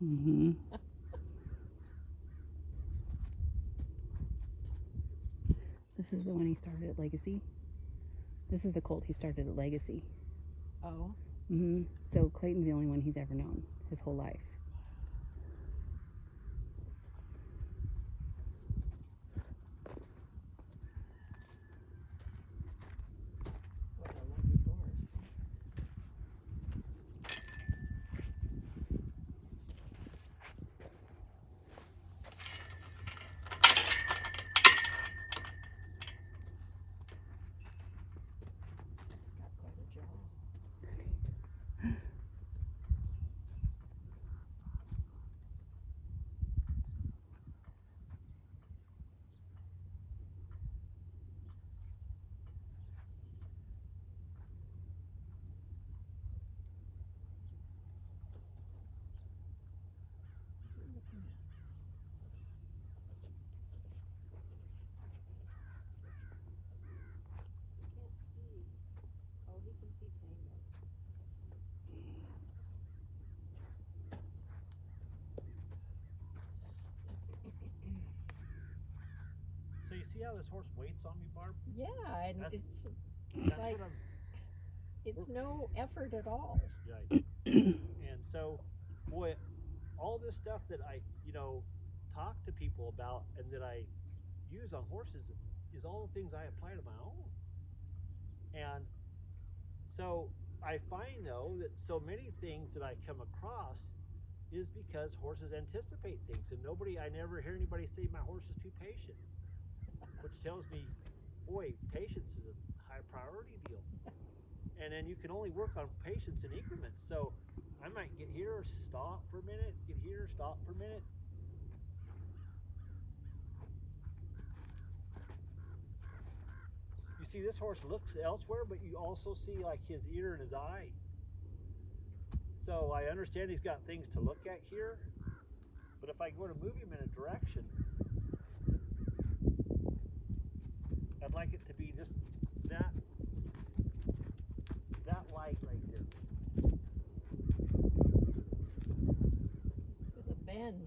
Mm-hmm. This is the one he started at Legacy. This is the colt he started at Legacy. Oh. Mm-hmm. So Clayton's the only one he's ever known his whole life. What a lucky horse. It's got quite a jaw. What's he looking at? He can't see. Oh, he can see Tango. So you see how this horse waits on me, Barb? Yeah, and That's- it's That's like what I'm. it's no effort at all. Right. And so, boy, all this stuff that I, talk to people about and that I use on horses is all the things I apply to my own. And so I find though that so many things that I come across is because horses anticipate things, and I never hear anybody say my horse is too patient, which tells me, boy, patience is a high priority deal. And then you can only work on patience in increments. So I might get here, stop for a minute, get here, stop for a minute. You see, this horse looks elsewhere, but you also see like his ear and his eye. So I understand he's got things to look at here, but if I go to move him in a direction, I'd like it to be just that light right here. With a bend.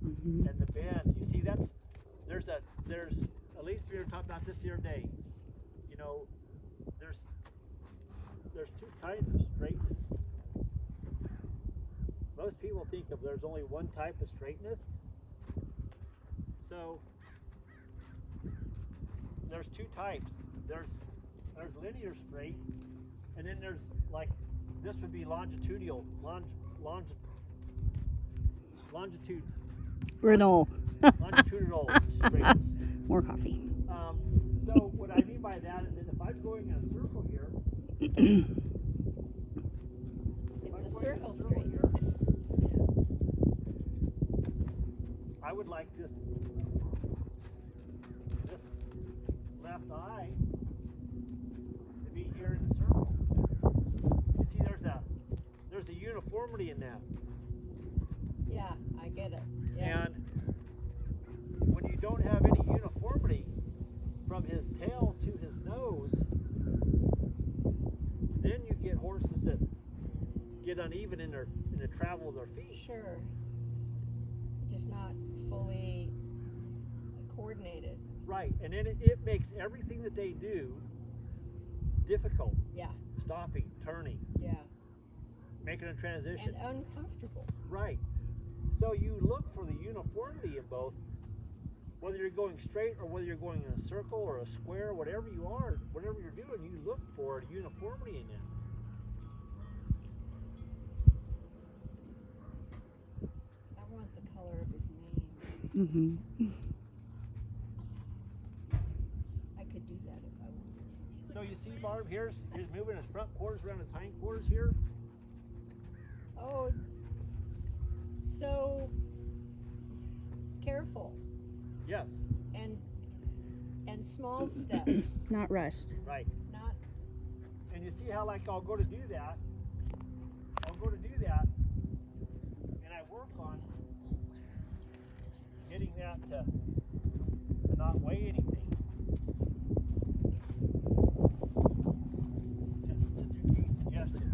Mm-hmm. And the bend, you see, there's at least we were talking about this the other day. There's two kinds of straightness. Most people think of there's only one type of straightness. So there's two types. There's linear straight, and then there's like this would be longitudinal Renal. longitudinal straightness. More coffee. So what I mean by that is that if I'm going in a circle here, It's a circle straight. here, I would like this left eye to be here in the circle. You see, there's a uniformity in that. Yeah, I get it. Yeah. And when you don't have any uniformity from his tail to his nose, then you get horses that get uneven in the travel of their feet. Sure. Just not fully coordinated. Right, and then it makes everything that they do difficult. Yeah. Stopping, turning, Yeah. making a transition. And uncomfortable. Right. So you look for the uniformity in both, whether you're going straight or whether you're going in a circle or a square, whatever you are, whatever you're doing, you look for uniformity in that. I want the color of his mane. Mm-hmm. I could do that if I wanted. So you see, Barb, he's moving his front quarters around his hind quarters here. Oh, so careful Yes. and small steps. Not rushed. Right. Not. And you see how I'll go to do that, and I work on getting that to not weigh anything. To do desuggestion.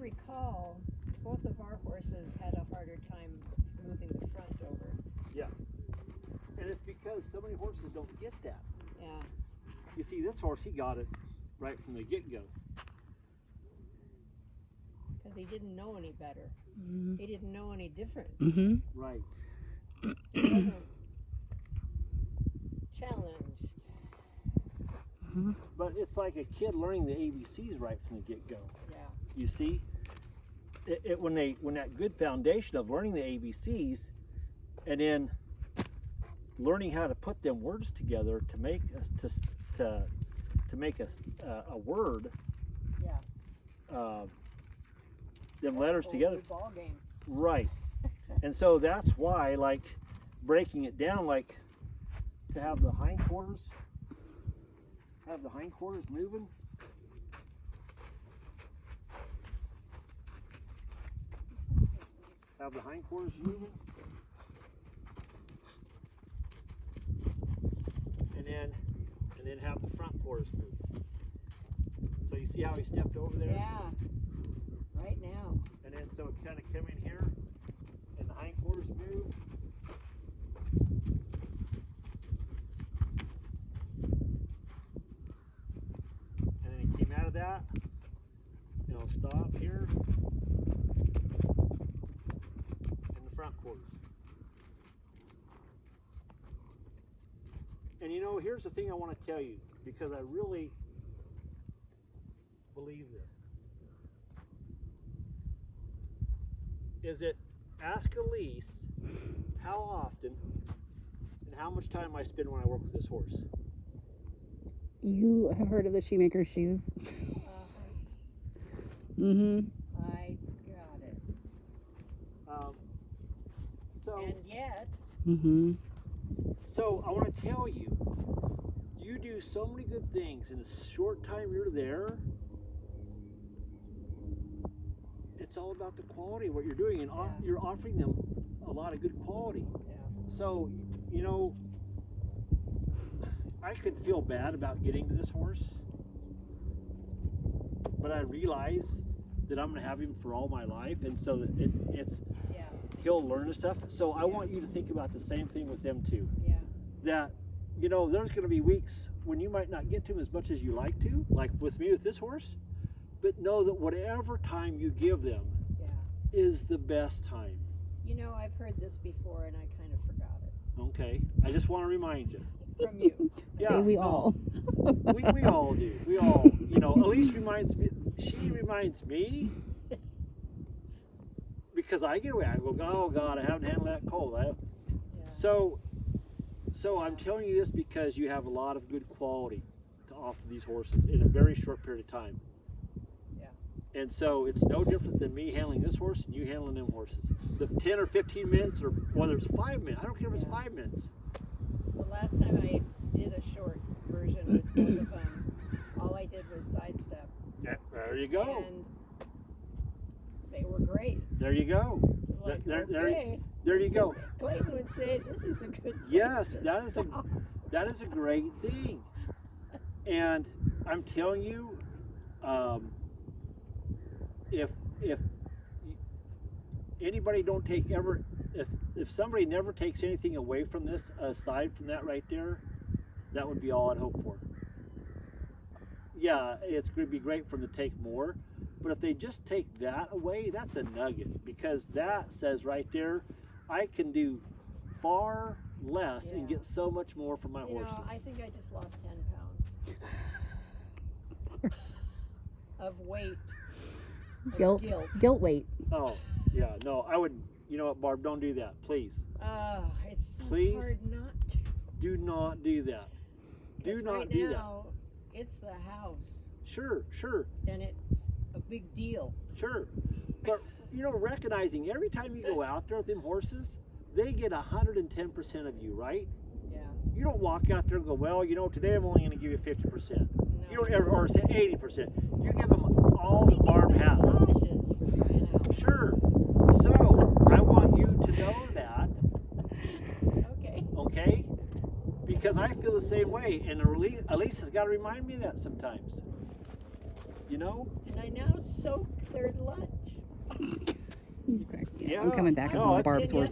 recall, both of our horses had a harder time moving the front over. And it's because so many horses don't get that. Yeah. You see, this horse, he got it right from the get-go. Because he didn't know any better. Mm-hmm. He didn't know any different. Mm-hmm. Right. He wasn't challenged. Uh-huh. But it's like a kid learning the ABCs right from the get-go. Yeah. You see, when that good foundation of learning the ABCs, and then learning how to put them words together to make us to make a word. Yeah. Them letters together. Ball game. Right. And so that's why, like, breaking it down, like, to have the hindquarters moving. Have the hindquarters moving. And then have the front quarters move. So you see how he stepped over there? Yeah. Right now. And then so it kind of come in here, and the hindquarters move. And then he came out of that. And he'll stop here. And the front quarters. And you know, here's the thing I want to tell you, because I really believe this. Is it ask Elise how often and how much time I spend when I work with this horse. You have heard of the shoemaker's shoes? Mm-hmm. I got it. So And yet, Mm-hmm. So I want to tell you, you do so many good things in the short time you're there. It's all about the quality of what you're doing, and you're offering them a lot of good quality. yeah. So, you know, I could feel bad about getting to this horse, but I realize that I'm going to have him for all my life, and so that Yeah. he'll learn the stuff. So I want you to think about the same thing with them too. Yeah. That, you know, there's going to be weeks when you might not get to him as much as you like to, like with me with this horse, but know that whatever time you give them Yeah. is the best time. You know, I've heard this before and I kind of forgot it. Okay, I just want to remind you. From you. Yeah, Say we no. all. We all do. We all, you know, Elise reminds me, she reminds me, because I get away. I go, oh God, I haven't handled that cold. Yeah. So I'm telling you this because you have a lot of good quality to offer these horses in a very short period of time. Yeah. And so it's no different than me handling this horse and you handling them horses. The 10 or 15 minutes, or whether it's 5 minutes, I don't care if it's 5 minutes. The last time I did a short version with both of them, all I did was sidestep. Yeah, there you go. And they were great. There you go. Like, There okay. you go. Clayton would say, this is a good place Yes, to that is a stop. that is a great thing. And I'm telling you, if anybody don't take ever, if somebody never takes anything away from this aside from that right there, that would be all I'd hope for. Yeah, it's going to be great for them to take more, but if they just take that away, that's a nugget, because that says right there, I can do far less and Yeah. get so much more from my You horses. know, I think I just lost 10 pounds of weight. Of Guilt. Guilt. Guilt weight. Oh, yeah, no, I would, you know what, Barb, don't do that, please. It's so Please? hard not to. Do not do that. Do 'Cause not right do now, it's the house, Sure, and it's a big deal. sure. But, you know, recognizing every time you go out there with them horses, they get 110% of you, right? Yeah. You don't walk out there and go, well, you know, today I'm only going to give you 50%. You No. don't ever, or say 80%. You give them all They that give Barb has. massages for crying out. Sure. So, I want you to know that, Okay. okay? Because I feel the same way, and Elise has got to remind me of that sometimes. You know? And I now soak third lunch. You crack me up. Yeah. I'm coming back as No, one of it's- Barb's Virginia. horses.